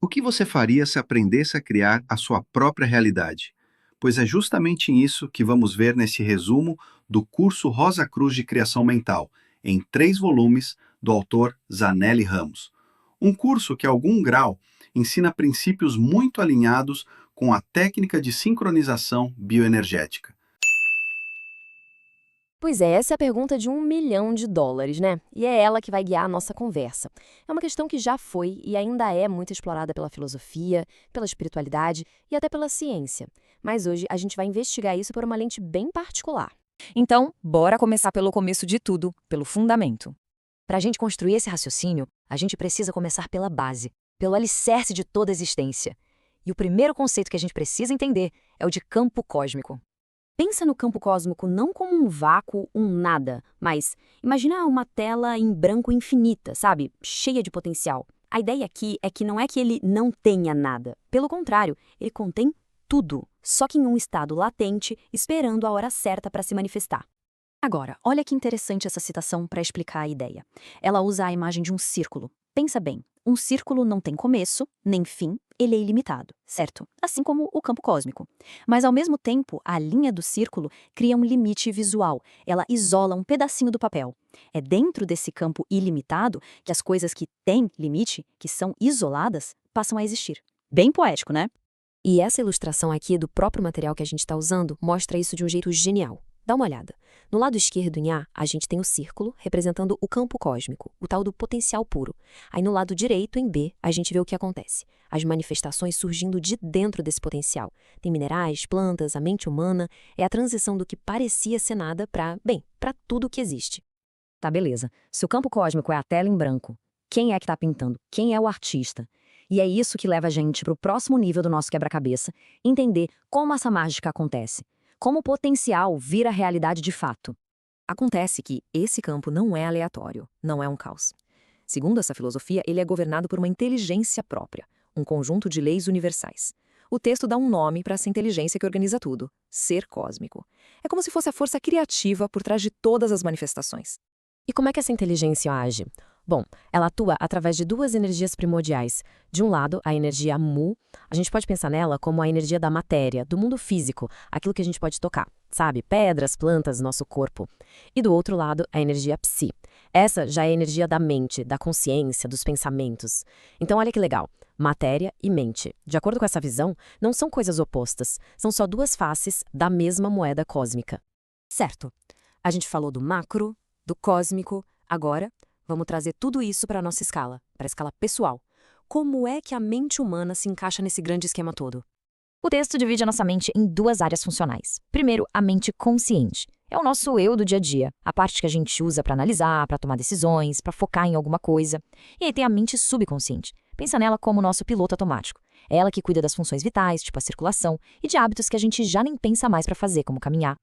O que você faria se aprendesse a criar a sua própria realidade? Pois é justamente isso que vamos ver nesse resumo do curso Rosa Cruz de Criação Mental, em 3 volumes, do autor Zanelli Ramos. Um curso que, a algum grau, ensina princípios muito alinhados com a técnica de sincronização bioenergética. Pois é, essa é a pergunta de US$ 1 milhão, né? E é ela que vai guiar a nossa conversa. É uma questão que já foi e ainda é muito explorada pela filosofia, pela espiritualidade e até pela ciência. Mas hoje a gente vai investigar isso por uma lente bem particular. Então, bora começar pelo começo de tudo, pelo fundamento. Para a gente construir esse raciocínio, a gente precisa começar pela base, pelo alicerce de toda a existência. E o primeiro conceito que a gente precisa entender é o de campo cósmico. Pensa no campo cósmico não como um vácuo, um nada, mas imagina uma tela em branco infinita, sabe? Cheia de potencial. A ideia aqui é que não é que ele não tenha nada. Pelo contrário, ele contém tudo, só que em um estado latente, esperando a hora certa para se manifestar. Agora, olha que interessante essa citação para explicar a ideia. Ela usa a imagem de um círculo. Pensa bem, um círculo não tem começo, nem fim, ele é ilimitado, certo? Assim como o campo cósmico. Mas, ao mesmo tempo, a linha do círculo cria um limite visual, ela isola um pedacinho do papel. É dentro desse campo ilimitado que as coisas que têm limite, que são isoladas, passam a existir. Bem poético, né? E essa ilustração aqui do próprio material que a gente está usando mostra isso de um jeito genial. Dá uma olhada. No lado esquerdo, em A, a gente tem o círculo, representando o campo cósmico, o tal do potencial puro. Aí no lado direito, em B, a gente vê o que acontece. As manifestações surgindo de dentro desse potencial. Tem minerais, plantas, a mente humana. É a transição do que parecia ser nada para, para tudo que existe. Tá, beleza. Se o campo cósmico é a tela em branco, quem é que tá pintando? Quem é o artista? E é isso que leva a gente para o próximo nível do nosso quebra-cabeça, entender como essa mágica acontece. Como o potencial vira realidade de fato. Acontece que esse campo não é aleatório, não é um caos. Segundo essa filosofia, ele é governado por uma inteligência própria, um conjunto de leis universais. O texto dá um nome para essa inteligência que organiza tudo: ser cósmico. É como se fosse a força criativa por trás de todas as manifestações. E como é que essa inteligência age? Bom, ela atua através de duas energias primordiais. De um lado, a energia Mu, a gente pode pensar nela como a energia da matéria, do mundo físico, aquilo que a gente pode tocar, sabe? Pedras, plantas, nosso corpo. E do outro lado, a energia Psi. Essa já é a energia da mente, da consciência, dos pensamentos. Então, olha que legal. Matéria e mente. De acordo com essa visão, não são coisas opostas, são só duas faces da mesma moeda cósmica. Certo. A gente falou do macro, do cósmico, agora vamos trazer tudo isso para a nossa escala, para a escala pessoal. Como é que a mente humana se encaixa nesse grande esquema todo? O texto divide a nossa mente em duas áreas funcionais. Primeiro, a mente consciente. É o nosso eu do dia a dia, a parte que a gente usa para analisar, para tomar decisões, para focar em alguma coisa. E aí tem a mente subconsciente. Pensa nela como o nosso piloto automático. É ela que cuida das funções vitais, tipo a circulação, e de hábitos que a gente já nem pensa mais para fazer, como caminhar.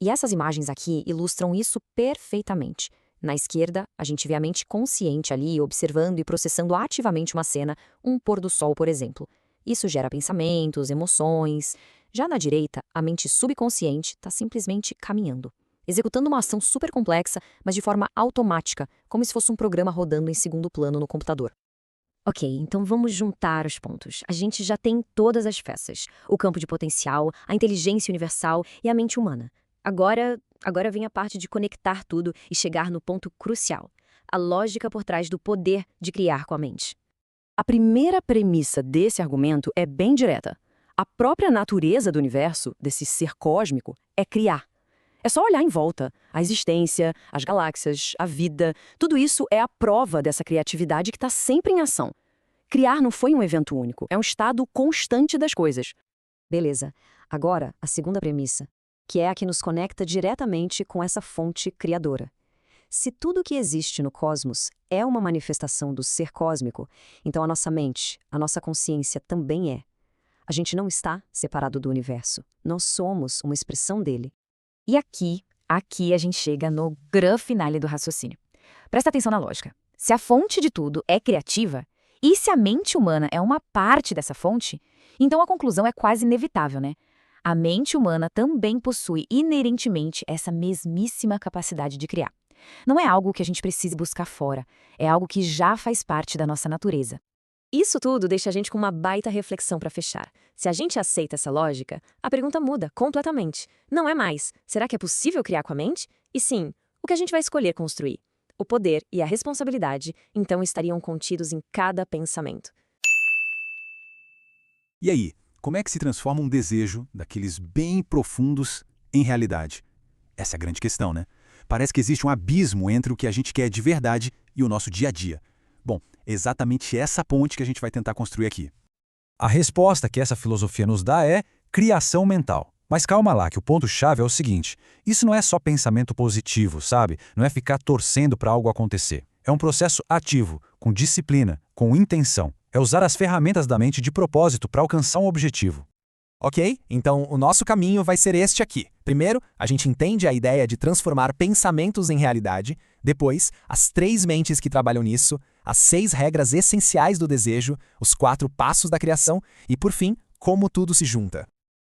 E essas imagens aqui ilustram isso perfeitamente. Na esquerda, a gente vê a mente consciente ali, observando e processando ativamente uma cena, um pôr do sol, por exemplo. Isso gera pensamentos, emoções. Já na direita, a mente subconsciente está simplesmente caminhando, executando uma ação super complexa, mas de forma automática, como se fosse um programa rodando em segundo plano no computador. Ok, então vamos juntar os pontos. A gente já tem todas as peças: o campo de potencial, a inteligência universal e a mente humana. Agora vem a parte de conectar tudo e chegar no ponto crucial: a lógica por trás do poder de criar com a mente. A primeira premissa desse argumento é bem direta. A própria natureza do universo, desse ser cósmico, é criar. É só olhar em volta. A existência, as galáxias, a vida, tudo isso é a prova dessa criatividade que está sempre em ação. Criar não foi um evento único, é um estado constante das coisas. Beleza. Agora, a segunda premissa, que é a que nos conecta diretamente com essa fonte criadora. Se tudo que existe no cosmos é uma manifestação do ser cósmico, então a nossa mente, a nossa consciência também é. A gente não está separado do universo. Nós somos uma expressão dele. E aqui a gente chega no gran finale do raciocínio. Presta atenção na lógica. Se a fonte de tudo é criativa, e se a mente humana é uma parte dessa fonte, então a conclusão é quase inevitável, né? A mente humana também possui inerentemente essa mesmíssima capacidade de criar. Não é algo que a gente precise buscar fora, é algo que já faz parte da nossa natureza. Isso tudo deixa a gente com uma baita reflexão para fechar. Se a gente aceita essa lógica, a pergunta muda completamente. Não é mais, será que é possível criar com a mente? E sim, o que a gente vai escolher construir? O poder e a responsabilidade, então, estariam contidos em cada pensamento. E aí, como é que se transforma um desejo daqueles bem profundos em realidade? Essa é a grande questão, né? Parece que existe um abismo entre o que a gente quer de verdade e o nosso dia a dia. Bom, é exatamente essa ponte que a gente vai tentar construir aqui. A resposta que essa filosofia nos dá é criação mental. Mas calma lá, que o ponto-chave é o seguinte: isso não é só pensamento positivo, sabe? Não é ficar torcendo para algo acontecer. É um processo ativo, com disciplina, com intenção. É usar as ferramentas da mente de propósito para alcançar um objetivo. Ok, então o nosso caminho vai ser este aqui. Primeiro, a gente entende a ideia de transformar pensamentos em realidade. Depois, as 3 mentes que trabalham nisso, as 6 regras essenciais do desejo, os 4 passos da criação e, por fim, como tudo se junta.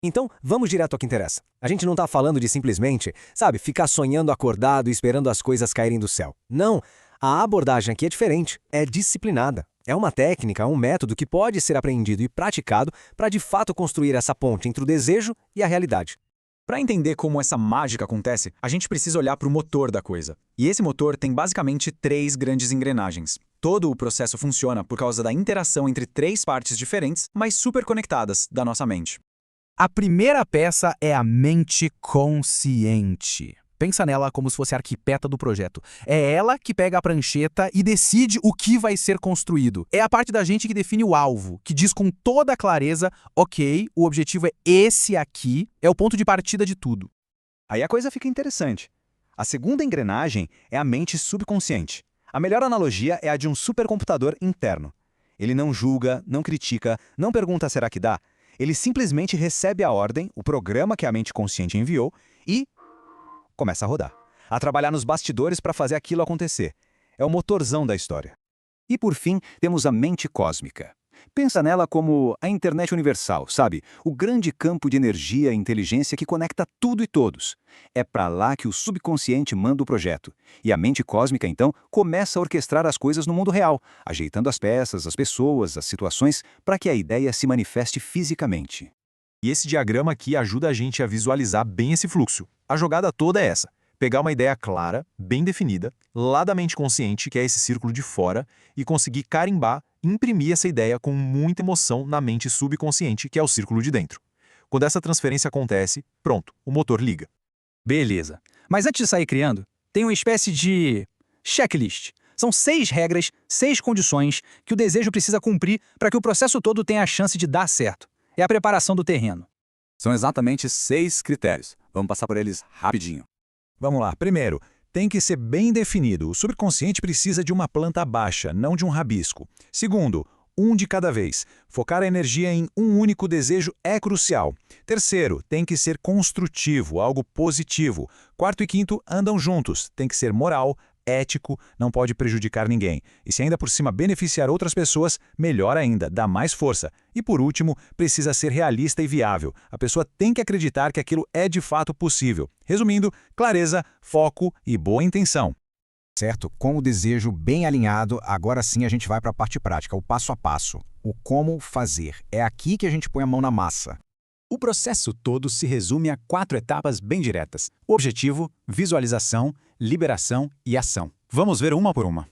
Então, vamos direto ao que interessa. A gente não está falando de simplesmente, ficar sonhando acordado e esperando as coisas caírem do céu. Não, a abordagem aqui é diferente, é disciplinada. É uma técnica, um método que pode ser aprendido e praticado para de fato construir essa ponte entre o desejo e a realidade. Para entender como essa mágica acontece, a gente precisa olhar para o motor da coisa. E esse motor tem basicamente 3 grandes engrenagens. Todo o processo funciona por causa da interação entre 3 partes diferentes, mas super conectadas da nossa mente. A primeira peça é a mente consciente. Pensa nela como se fosse a arquiteta do projeto. É ela que pega a prancheta e decide o que vai ser construído. É a parte da gente que define o alvo, que diz com toda clareza, ok, o objetivo é esse aqui, é o ponto de partida de tudo. Aí a coisa fica interessante. A segunda engrenagem é a mente subconsciente. A melhor analogia é a de um supercomputador interno. Ele não julga, não critica, não pergunta será que dá. Ele simplesmente recebe a ordem, o programa que a mente consciente enviou e começa a rodar, a trabalhar nos bastidores para fazer aquilo acontecer. É o motorzão da história. E por fim, temos a mente cósmica. Pensa nela como a internet universal, sabe? O grande campo de energia e inteligência que conecta tudo e todos. É para lá que o subconsciente manda o projeto. E a mente cósmica, então, começa a orquestrar as coisas no mundo real, ajeitando as peças, as pessoas, as situações, para que a ideia se manifeste fisicamente. E esse diagrama aqui ajuda a gente a visualizar bem esse fluxo. A jogada toda é essa: pegar uma ideia clara, bem definida, lá da mente consciente, que é esse círculo de fora, e conseguir carimbar, imprimir essa ideia com muita emoção na mente subconsciente, que é o círculo de dentro. Quando essa transferência acontece, pronto, o motor liga. Beleza. Mas antes de sair criando, tem uma espécie de checklist. São 6 regras, 6 condições que o desejo precisa cumprir para que o processo todo tenha a chance de dar certo. É a preparação do terreno. São exatamente 6 critérios. Vamos passar por eles rapidinho. Vamos lá. Primeiro, tem que ser bem definido. O subconsciente precisa de uma planta baixa, não de um rabisco. Segundo, um de cada vez. Focar a energia em um único desejo é crucial. Terceiro, tem que ser construtivo, algo positivo. Quarto e quinto andam juntos. Tem que ser moral, ético, não pode prejudicar ninguém. E se ainda por cima beneficiar outras pessoas, melhor ainda, dá mais força. E por último, precisa ser realista e viável. A pessoa tem que acreditar que aquilo é de fato possível. Resumindo, clareza, foco e boa intenção. Certo? Com o desejo bem alinhado, agora sim a gente vai para a parte prática, o passo a passo. O como fazer. É aqui que a gente põe a mão na massa. O processo todo se resume a 4 etapas bem diretas: objetivo, visualização, liberação e ação. Vamos ver uma por uma.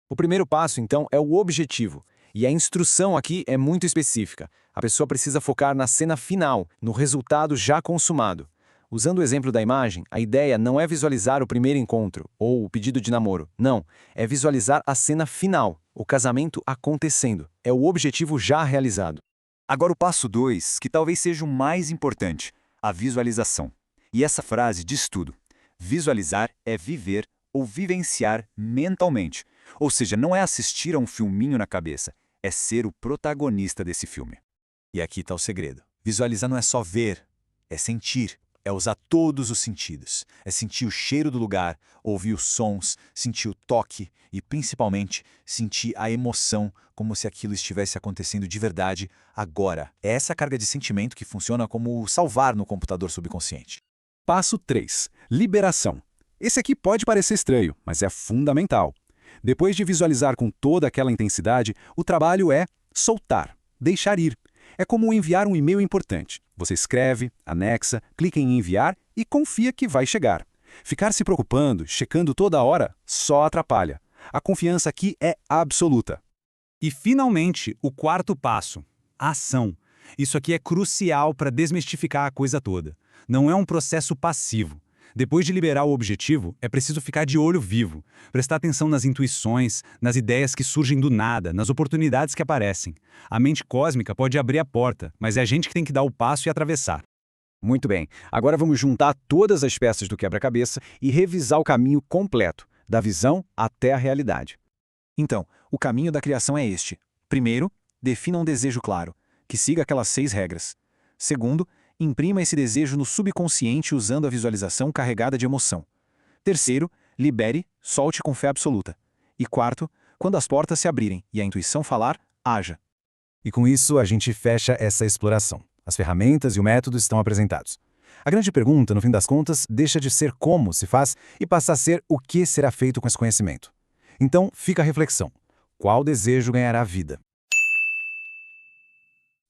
O primeiro passo, então, é o objetivo. E a instrução aqui é muito específica. A pessoa precisa focar na cena final, no resultado já consumado. Usando o exemplo da imagem, a ideia não é visualizar o primeiro encontro ou o pedido de namoro. Não, é visualizar a cena final, o casamento acontecendo. É o objetivo já realizado. Agora o passo 2, que talvez seja o mais importante, a visualização. E essa frase diz tudo. Visualizar é viver ou vivenciar mentalmente. Ou seja, não é assistir a um filminho na cabeça, é ser o protagonista desse filme. E aqui está o segredo. Visualizar não é só ver, é sentir. É usar todos os sentidos. É sentir o cheiro do lugar, ouvir os sons, sentir o toque e, principalmente, sentir a emoção, como se aquilo estivesse acontecendo de verdade agora. É essa carga de sentimento que funciona como salvar no computador subconsciente. Passo 3. Liberação. Esse aqui pode parecer estranho, mas é fundamental. Depois de visualizar com toda aquela intensidade, o trabalho é soltar, deixar ir. É como enviar um e-mail importante. Você escreve, anexa, clica em enviar e confia que vai chegar. Ficar se preocupando, checando toda hora, só atrapalha. A confiança aqui é absoluta. E, finalmente, o quarto passo, a ação. Isso aqui é crucial para desmistificar a coisa toda. Não é um processo passivo. Depois de liberar o objetivo, é preciso ficar de olho vivo, prestar atenção nas intuições, nas ideias que surgem do nada, nas oportunidades que aparecem. A mente cósmica pode abrir a porta, mas é a gente que tem que dar o passo e atravessar. Muito bem, agora vamos juntar todas as peças do quebra-cabeça e revisar o caminho completo, da visão até a realidade. Então, o caminho da criação é este. Primeiro, defina um desejo claro, que siga aquelas 6 regras. Segundo, imprima esse desejo no subconsciente usando a visualização carregada de emoção. Terceiro, libere, solte com fé absoluta. E quarto, quando as portas se abrirem e a intuição falar, haja. E com isso a gente fecha essa exploração. As ferramentas e o método estão apresentados. A grande pergunta, no fim das contas, deixa de ser como se faz e passa a ser o que será feito com esse conhecimento. Então, fica a reflexão. Qual desejo ganhará vida?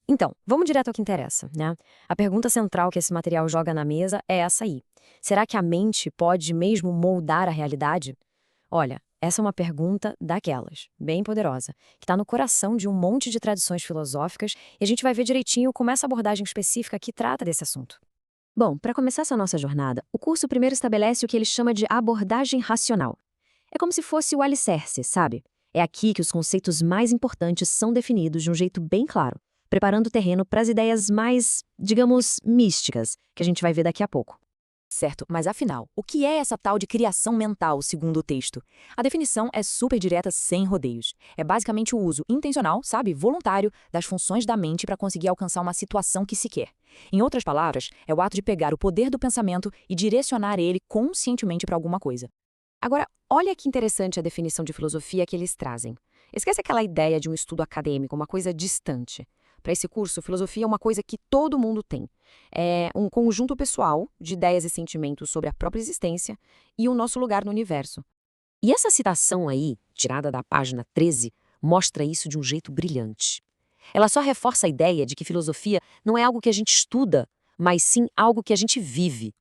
Então, vamos direto ao que interessa, né? A pergunta central que esse material joga na mesa é essa aí. Será que a mente pode mesmo moldar a realidade? Olha, essa é uma pergunta daquelas, bem poderosa, que está no coração de um monte de tradições filosóficas e a gente vai ver direitinho como essa abordagem específica aqui trata desse assunto. Bom, para começar essa nossa jornada, o curso primeiro estabelece o que ele chama de abordagem racional. É como se fosse o alicerce, sabe? É aqui que os conceitos mais importantes são definidos de um jeito bem claro, preparando o terreno para as ideias mais, digamos, místicas, que a gente vai ver daqui a pouco. Certo, mas afinal, o que é essa tal de criação mental, segundo o texto? A definição é super direta, sem rodeios. É basicamente o uso intencional, sabe, voluntário, das funções da mente para conseguir alcançar uma situação que se quer. Em outras palavras, é o ato de pegar o poder do pensamento e direcionar ele conscientemente para alguma coisa. Agora, olha que interessante a definição de filosofia que eles trazem. Esquece aquela ideia de um estudo acadêmico, uma coisa distante. Para esse curso, filosofia é uma coisa que todo mundo tem. É um conjunto pessoal de ideias e sentimentos sobre a própria existência e o nosso lugar no universo. E essa citação aí, tirada da página 13, mostra isso de um jeito brilhante. Ela só reforça a ideia de que filosofia não é algo que a gente estuda, mas sim algo que a gente vive.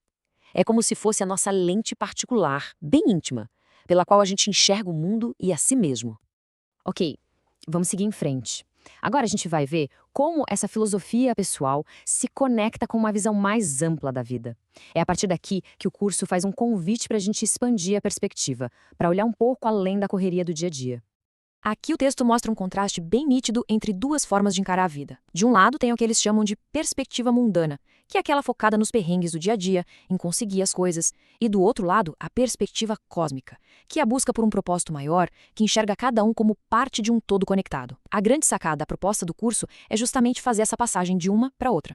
É como se fosse a nossa lente particular, bem íntima, pela qual a gente enxerga o mundo e a si mesmo. Ok, vamos seguir em frente. Agora a gente vai ver como essa filosofia pessoal se conecta com uma visão mais ampla da vida. É a partir daqui que o curso faz um convite para a gente expandir a perspectiva, para olhar um pouco além da correria do dia a dia. Aqui o texto mostra um contraste bem nítido entre duas formas de encarar a vida. De um lado tem o que eles chamam de perspectiva mundana, que é aquela focada nos perrengues do dia a dia, em conseguir as coisas. E do outro lado, a perspectiva cósmica, que é a busca por um propósito maior, que enxerga cada um como parte de um todo conectado. A grande sacada da proposta do curso é justamente fazer essa passagem de uma para outra.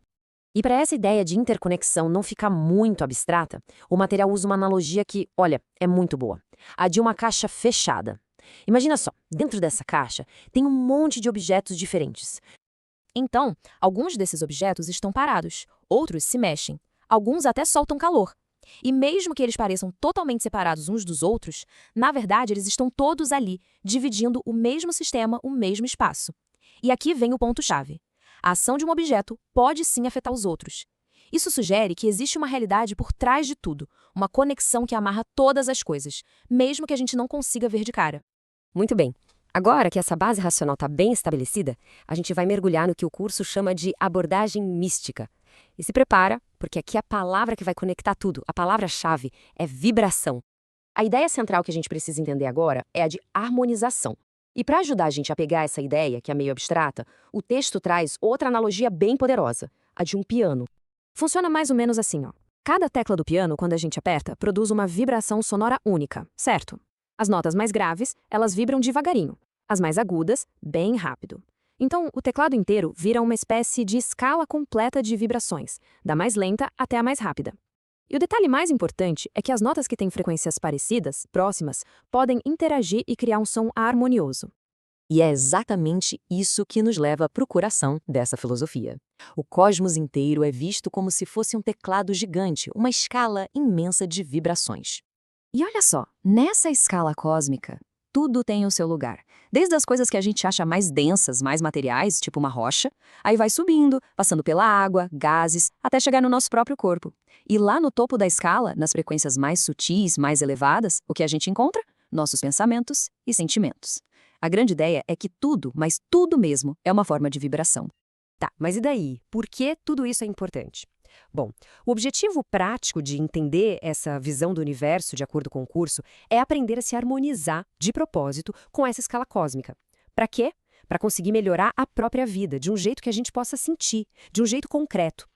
E para essa ideia de interconexão não ficar muito abstrata, o material usa uma analogia que, olha, é muito boa. A de uma caixa fechada. Imagina só, dentro dessa caixa tem um monte de objetos diferentes. Então, alguns desses objetos estão parados, outros se mexem, alguns até soltam calor. E mesmo que eles pareçam totalmente separados uns dos outros, na verdade eles estão todos ali, dividindo o mesmo sistema, o mesmo espaço. E aqui vem o ponto-chave. A ação de um objeto pode sim afetar os outros. Isso sugere que existe uma realidade por trás de tudo, uma conexão que amarra todas as coisas, mesmo que a gente não consiga ver de cara. Muito bem. Agora que essa base racional está bem estabelecida, a gente vai mergulhar no que o curso chama de abordagem mística. E se prepara, porque aqui a palavra que vai conectar tudo, a palavra-chave, é vibração. A ideia central que a gente precisa entender agora é a de harmonização. E para ajudar a gente a pegar essa ideia, que é meio abstrata, o texto traz outra analogia bem poderosa, a de um piano. Funciona mais ou menos assim, ó. Cada tecla do piano, quando a gente aperta, produz uma vibração sonora única, certo? As notas mais graves, elas vibram devagarinho. As mais agudas, bem rápido. Então, o teclado inteiro vira uma espécie de escala completa de vibrações, da mais lenta até a mais rápida. E o detalhe mais importante é que as notas que têm frequências parecidas, próximas, podem interagir e criar um som harmonioso. E é exatamente isso que nos leva para o coração dessa filosofia. O cosmos inteiro é visto como se fosse um teclado gigante, uma escala imensa de vibrações. E olha só, nessa escala cósmica, tudo tem o seu lugar. Desde as coisas que a gente acha mais densas, mais materiais, tipo uma rocha, aí vai subindo, passando pela água, gases, até chegar no nosso próprio corpo. E lá no topo da escala, nas frequências mais sutis, mais elevadas, o que a gente encontra? Nossos pensamentos e sentimentos. A grande ideia é que tudo, mas tudo mesmo, é uma forma de vibração. Tá, mas e daí? Por que tudo isso é importante? Bom, o objetivo prático de entender essa visão do universo de acordo com o curso é aprender a se harmonizar de propósito com essa escala cósmica. Para quê? Para conseguir melhorar a própria vida de um jeito que a gente possa sentir, de um jeito concreto.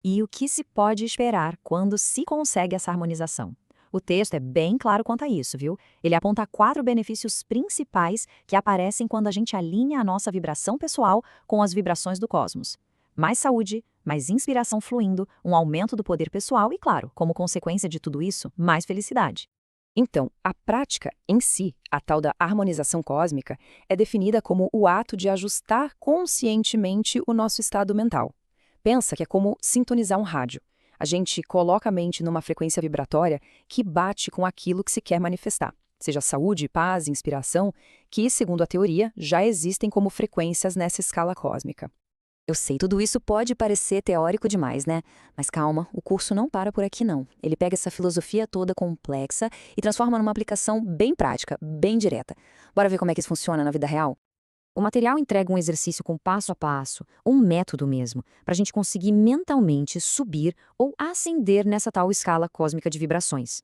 E o que se pode esperar quando se consegue essa harmonização? O texto é bem claro quanto a isso, viu? Ele aponta 4 benefícios principais que aparecem quando a gente alinha a nossa vibração pessoal com as vibrações do cosmos. Mais saúde, mais inspiração fluindo, um aumento do poder pessoal e, claro, como consequência de tudo isso, mais felicidade. Então, a prática em si, a tal da harmonização cósmica, é definida como o ato de ajustar conscientemente o nosso estado mental. Pensa que é como sintonizar um rádio. A gente coloca a mente numa frequência vibratória que bate com aquilo que se quer manifestar, seja saúde, paz, inspiração, que, segundo a teoria, já existem como frequências nessa escala cósmica. Eu sei, tudo isso pode parecer teórico demais, né? Mas calma, o curso não para por aqui não. Ele pega essa filosofia toda complexa e transforma numa aplicação bem prática, bem direta. Bora ver como é que isso funciona na vida real? O material entrega um exercício com passo a passo, um método mesmo, para a gente conseguir mentalmente subir ou ascender nessa tal escala cósmica de vibrações.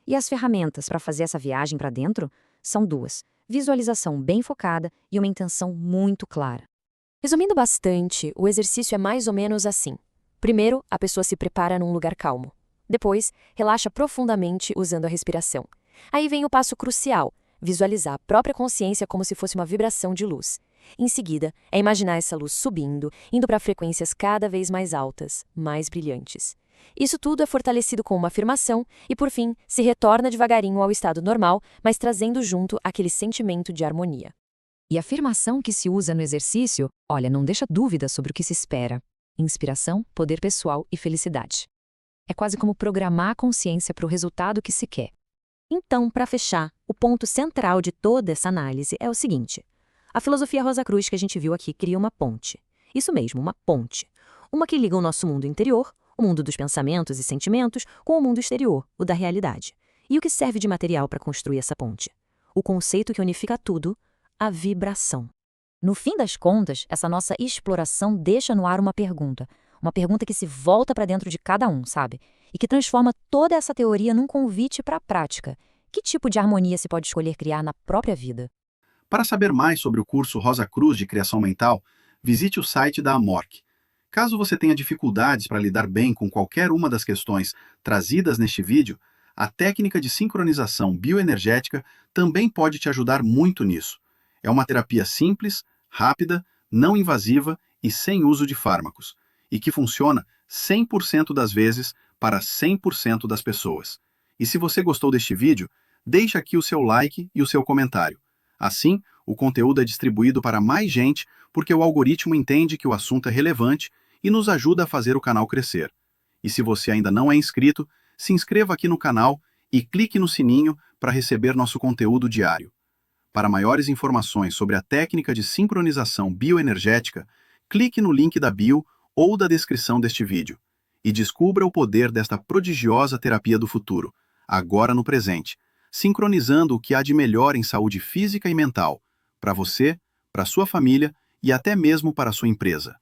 E as ferramentas para fazer essa viagem para dentro são 2: visualização bem focada e uma intenção muito clara. Resumindo bastante, o exercício é mais ou menos assim. Primeiro, a pessoa se prepara num lugar calmo. Depois, relaxa profundamente usando a respiração. Aí vem o passo crucial: visualizar a própria consciência como se fosse uma vibração de luz. Em seguida, é imaginar essa luz subindo, indo para frequências cada vez mais altas, mais brilhantes. Isso tudo é fortalecido com uma afirmação e, por fim, se retorna devagarinho ao estado normal, mas trazendo junto aquele sentimento de harmonia. E a afirmação que se usa no exercício, olha, não deixa dúvida sobre o que se espera. Inspiração, poder pessoal e felicidade. É quase como programar a consciência para o resultado que se quer. Então, para fechar, o ponto central de toda essa análise é o seguinte: a filosofia Rosa Cruz que a gente viu aqui cria uma ponte. Isso mesmo, uma ponte. Uma que liga o nosso mundo interior, o mundo dos pensamentos e sentimentos, com o mundo exterior, o da realidade. E o que serve de material para construir essa ponte? O conceito que unifica tudo: a vibração. No fim das contas, essa nossa exploração deixa no ar uma pergunta que se volta para dentro de cada um, sabe? E que transforma toda essa teoria num convite para a prática. Que tipo de harmonia se pode escolher criar na própria vida? Para saber mais sobre o curso Rosa Cruz de Criação Mental, visite o site da Amorc. Caso você tenha dificuldades para lidar bem com qualquer uma das questões trazidas neste vídeo, a técnica de sincronização bioenergética também pode te ajudar muito nisso. É uma terapia simples, rápida, não invasiva e sem uso de fármacos, e que funciona 100% das vezes para 100% das pessoas. E se você gostou deste vídeo, deixe aqui o seu like e o seu comentário. Assim, o conteúdo é distribuído para mais gente porque o algoritmo entende que o assunto é relevante e nos ajuda a fazer o canal crescer. E se você ainda não é inscrito, se inscreva aqui no canal e clique no sininho para receber nosso conteúdo diário. Para maiores informações sobre a técnica de sincronização bioenergética, clique no link da bio ou da descrição deste vídeo e descubra o poder desta prodigiosa terapia do futuro, agora no presente, sincronizando o que há de melhor em saúde física e mental, para você, para sua família e até mesmo para sua empresa.